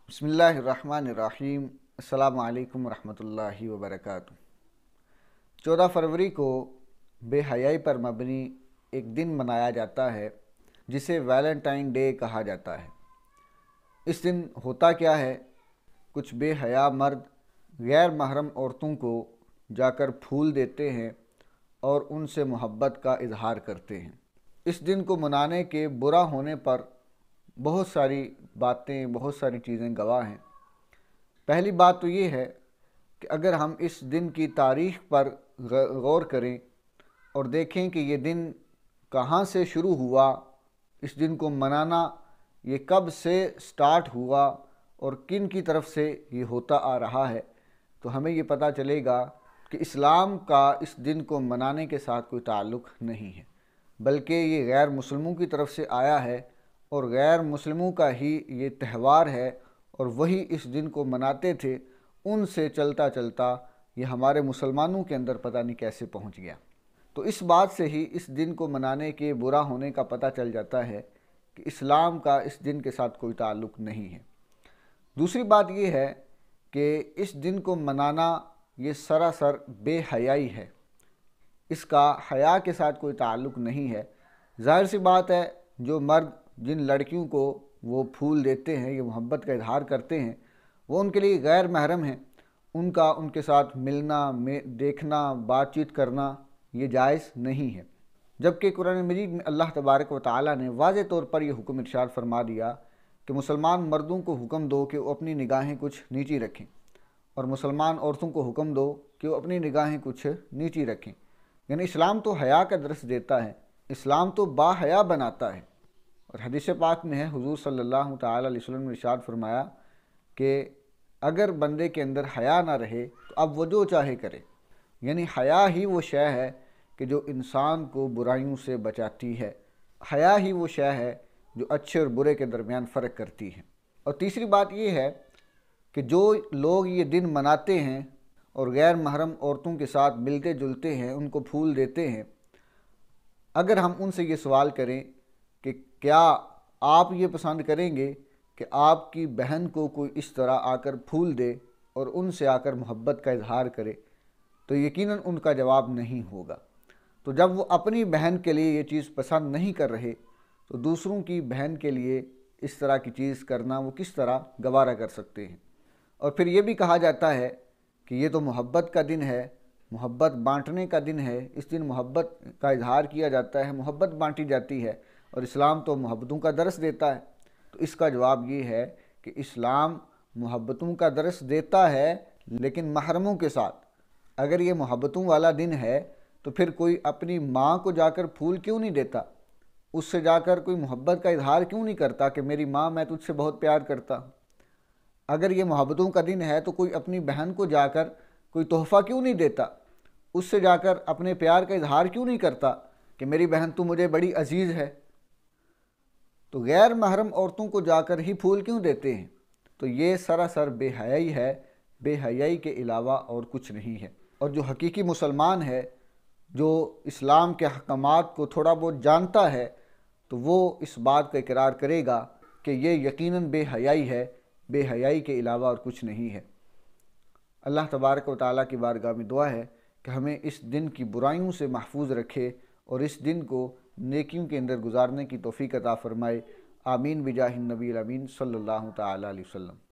بسم اللہ الرحمن الرحیم۔ السلام علیکم ورحمۃ اللہ وبرکاتہ۔ 14 فروری کو بے حیائی پر مبنی ایک دن منایا جاتا ہے جسے ویلنٹائن ڈے کہا جاتا ہے۔ اس دن ہوتا کیا ہے؟ کچھ بے حیا مرد غیر محرم عورتوں کو جا کر پھول دیتے ہیں اور ان سے محبت کا اظہار کرتے ہیں۔ اس دن کو منانے کے برا ہونے پر بہت ساری باتیں، بہت ساری چیزیں گواہ ہیں۔ پہلی بات تو یہ ہے کہ اگر ہم اس دن کی تاریخ پر غور کریں اور دیکھیں کہ یہ دن کہاں سے شروع ہوا، اس دن کو منانا یہ کب سے سٹارٹ ہوا اور کن کی طرف سے یہ ہوتا آ رہا ہے، تو ہمیں یہ پتہ چلے گا کہ اسلام کا اس دن کو منانے کے ساتھ کوئی تعلق نہیں ہے، بلکہ یہ غیر مسلموں کی طرف سے آیا ہے اور غیر مسلموں کا ہی یہ تہوار ہے، اور وہی اس دن کو مناتے تھے۔ ان سے چلتا چلتا یہ ہمارے مسلمانوں کے اندر پتہ نہیں کیسے پہنچ گیا۔ تو اس بات سے ہی اس دن کو منانے کے برا ہونے کا پتہ چل جاتا ہے کہ اسلام کا اس دن کے ساتھ کوئی تعلق نہیں ہے۔ دوسری بات یہ ہے کہ اس دن کو منانا یہ سراسر بے حیائی ہے، اس کا حیا کے ساتھ کوئی تعلق نہیں ہے۔ ظاہر سی بات ہے، جو مرد جن لڑکیوں کو وہ پھول دیتے ہیں، یہ محبت کا اظہار کرتے ہیں، وہ ان کے لیے غیر محرم ہیں، ان کے ساتھ ملنا، دیکھنا، بات چیت کرنا یہ جائز نہیں ہے۔ جبکہ قرآن مجید میں اللہ تبارک و تعالیٰ نے واضح طور پر یہ حکم ارشاد فرما دیا کہ مسلمان مردوں کو حکم دو کہ وہ اپنی نگاہیں کچھ نیچی رکھیں، اور مسلمان عورتوں کو حکم دو کہ وہ اپنی نگاہیں کچھ نیچی رکھیں۔ یعنی اسلام تو حیا کا درس دیتا ہے، اسلام تو با حیا بناتا ہے۔ اور حدیث پاک میں ہے، حضور صلی اللہ تعالیٰ علیہ وسلم نے ارشاد فرمایا کہ اگر بندے کے اندر حیا نہ رہے تو اب وہ جو چاہے کرے۔ یعنی حیا ہی وہ شے ہے کہ جو انسان کو برائیوں سے بچاتی ہے، حیا ہی وہ شے ہے جو اچھے اور برے کے درمیان فرق کرتی ہے۔ اور تیسری بات یہ ہے کہ جو لوگ یہ دن مناتے ہیں اور غیر محرم عورتوں کے ساتھ ملتے جلتے ہیں، ان کو پھول دیتے ہیں، اگر ہم ان سے یہ سوال کریں کہ کیا آپ یہ پسند کریں گے کہ آپ کی بہن کو کوئی اس طرح آ کر پھول دے اور ان سے آ کر محبت کا اظہار کرے، تو یقیناً ان کا جواب نہیں ہوگا۔ تو جب وہ اپنی بہن کے لیے یہ چیز پسند نہیں کر رہے تو دوسروں کی بہن کے لیے اس طرح کی چیز کرنا وہ کس طرح گوارا کر سکتے ہیں؟ اور پھر یہ بھی کہا جاتا ہے کہ یہ تو محبت کا دن ہے، محبت بانٹنے کا دن ہے، اس دن محبت کا اظہار کیا جاتا ہے، محبت بانٹی جاتی ہے، اور اسلام تو محبتوں کا درس دیتا ہے۔ تو اس کا جواب یہ ہے کہ اسلام محبتوں کا درس دیتا ہے، لیکن محرموں کے ساتھ۔ اگر یہ محبتوں والا دن ہے تو پھر کوئی اپنی ماں کو جا کر پھول کیوں نہیں دیتا؟ اس سے جا کر کوئی محبت کا اظہار کیوں نہیں کرتا کہ میری ماں، میں تجھ سے بہت پیار کرتا ہوں؟ اگر یہ محبتوں کا دن ہے تو کوئی اپنی بہن کو جا کر کوئی تحفہ کیوں نہیں دیتا؟ اس سے جا کر اپنے پیار کا اظہار کیوں نہیں کرتا کہ میری بہن تو مجھے بڑی عزیز ہے؟ تو غیر محرم عورتوں کو جا کر ہی پھول کیوں دیتے ہیں؟ تو یہ سراسر بے حیائی ہے، بے حیائی کے علاوہ اور کچھ نہیں ہے۔ اور جو حقیقی مسلمان ہے، جو اسلام کے احکامات کو تھوڑا بہت جانتا ہے، تو وہ اس بات کا اقرار کرے گا کہ یہ یقیناً بے حیائی ہے، بے حیائی کے علاوہ اور کچھ نہیں ہے۔ اللہ تبارک و تعالیٰ کی بارگاہ میں دعا ہے کہ ہمیں اس دن کی برائیوں سے محفوظ رکھے اور اس دن کو نیکیوں کے اندر گزارنے کی توفیق عطا فرمائے۔ آمین بجاہ النبی الامین صلی اللہ تعالیٰ علیہ وسلم۔